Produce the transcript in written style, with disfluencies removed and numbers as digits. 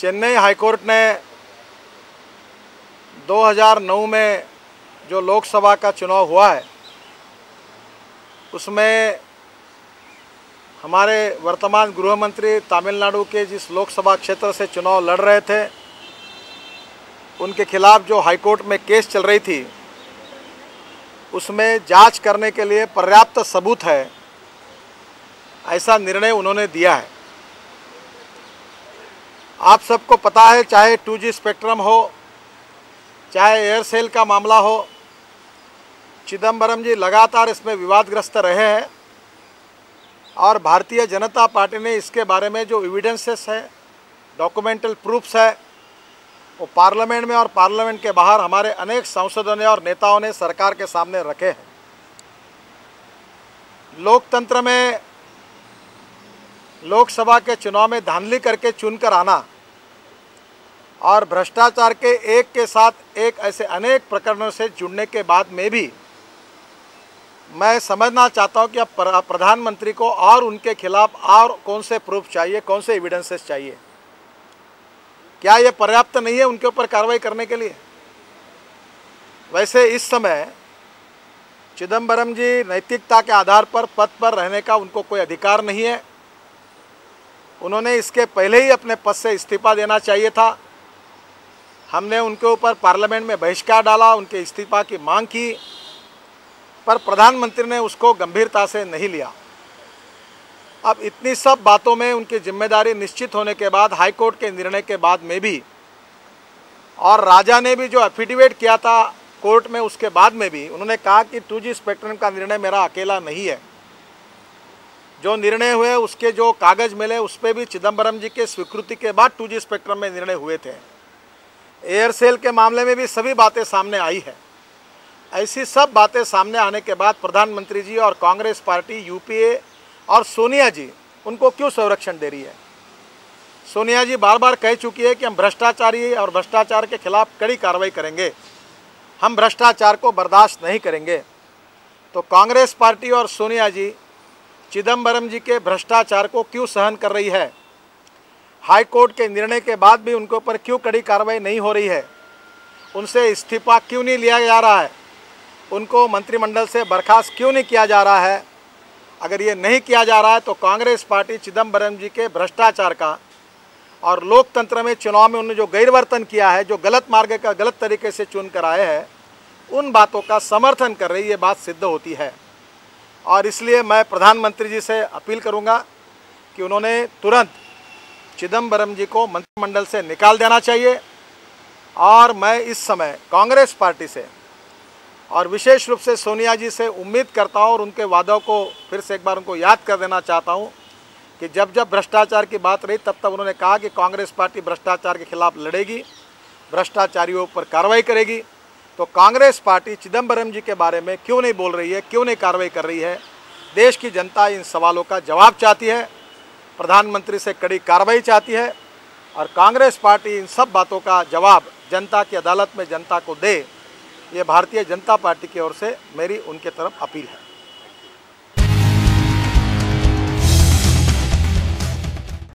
Chennai high court ने 2009 में जो लोकसभा का चुनाव हुआ है उसमें हमारे वर्तमान गृह मंत्री तमिलनाडु के जिस लोकसभा क्षेत्र से चुनाव लड़ रहे थे उनके खिलाफ जो हाईकोर्ट में केस चल रही थी उसमें जांच करने के लिए पर्याप्त सबूत है, ऐसा निर्णय उन्होंने दिया है। आप सबको पता है, चाहे 2G स्पेक्ट्रम हो, चाहे एयरसेल का मामला हो, चिदम्बरम जी लगातार इसमें विवादग्रस्त रहे हैं और भारतीय जनता पार्टी ने इसके बारे में जो एविडेंसेस है, डॉक्यूमेंटल प्रूफ्स है, वो पार्लियामेंट में और पार्लियामेंट के बाहर हमारे अनेक सांसदों ने और नेताओं ने सरकार के सामने रखे हैं। लोकतंत्र में लोकसभा के चुनाव में धांधली करके चुनकर आना और भ्रष्टाचार के एक के साथ एक ऐसे अनेक प्रकरणों से जुड़ने के बाद में भी मैं समझना चाहता हूं कि अब प्रधानमंत्री को और उनके खिलाफ और कौन से प्रूफ चाहिए, कौन से एविडेंसेस चाहिए। क्या ये पर्याप्त नहीं है उनके ऊपर कार्रवाई करने के लिए? वैसे इस समय चिदम्बरम जी नैतिकता के आधार पर पद पर रहने का उनको कोई अधिकार नहीं है। उन्होंने इसके पहले ही अपने पद से इस्तीफा देना चाहिए था। हमने उनके ऊपर पार्लियामेंट में बहिष्कार डाला, उनके इस्तीफा की मांग की, पर प्रधानमंत्री ने उसको गंभीरता से नहीं लिया। अब इतनी सब बातों में उनकी जिम्मेदारी निश्चित होने के बाद, हाईकोर्ट के निर्णय के बाद में भी, और राजा ने भी जो एफिडेविट किया था कोर्ट में उसके बाद में भी उन्होंने कहा कि 2G स्पेक्ट्रम का निर्णय मेरा अकेला नहीं है। जो निर्णय हुए उसके जो कागज़ मिले उस पर भी चिदम्बरम जी के स्वीकृति के बाद 2G स्पेक्ट्रम में निर्णय हुए थे। एयरसेल के मामले में भी सभी बातें सामने आई है। ऐसी सब बातें सामने आने के बाद प्रधानमंत्री जी और कांग्रेस पार्टी, यूपीए और सोनिया जी उनको क्यों संरक्षण दे रही है? सोनिया जी बार बार कह चुकी है कि हम भ्रष्टाचारी और भ्रष्टाचार के खिलाफ कड़ी कार्रवाई करेंगे, हम भ्रष्टाचार को बर्दाश्त नहीं करेंगे। तो कांग्रेस पार्टी और सोनिया जी चिदम्बरम जी के भ्रष्टाचार को क्यों सहन कर रही है? हाई कोर्ट के निर्णय के बाद भी उनके ऊपर क्यों कड़ी कार्रवाई नहीं हो रही है? उनसे इस्तीफा क्यों नहीं लिया जा रहा है? उनको मंत्रिमंडल से बर्खास्त क्यों नहीं किया जा रहा है? अगर ये नहीं किया जा रहा है तो कांग्रेस पार्टी चिदम्बरम जी के भ्रष्टाचार का और लोकतंत्र में चुनाव में उन्होंने जो गैरवर्तन किया है, जो गलत मार्ग का गलत तरीके से चुन कर आए हैं, उन बातों का समर्थन कर रही ये बात सिद्ध होती है। और इसलिए मैं प्रधानमंत्री जी से अपील करूंगा कि उन्होंने तुरंत चिदम्बरम जी को मंत्रिमंडल से निकाल देना चाहिए। और मैं इस समय कांग्रेस पार्टी से और विशेष रूप से सोनिया जी से उम्मीद करता हूं और उनके वादों को फिर से एक बार उनको याद कर देना चाहता हूं कि जब जब भ्रष्टाचार की बात रही तब तब उन्होंने कहा कि कांग्रेस पार्टी भ्रष्टाचार के खिलाफ लड़ेगी, भ्रष्टाचारियों पर कार्रवाई करेगी। तो कांग्रेस पार्टी चिदम्बरम जी के बारे में क्यों नहीं बोल रही है, क्यों नहीं कार्रवाई कर रही है? देश की जनता इन सवालों का जवाब चाहती है, प्रधानमंत्री से कड़ी कार्रवाई चाहती है और कांग्रेस पार्टी इन सब बातों का जवाब जनता की अदालत में जनता को दे। ये भारतीय जनता पार्टी की ओर से मेरी उनके तरफ अपील है।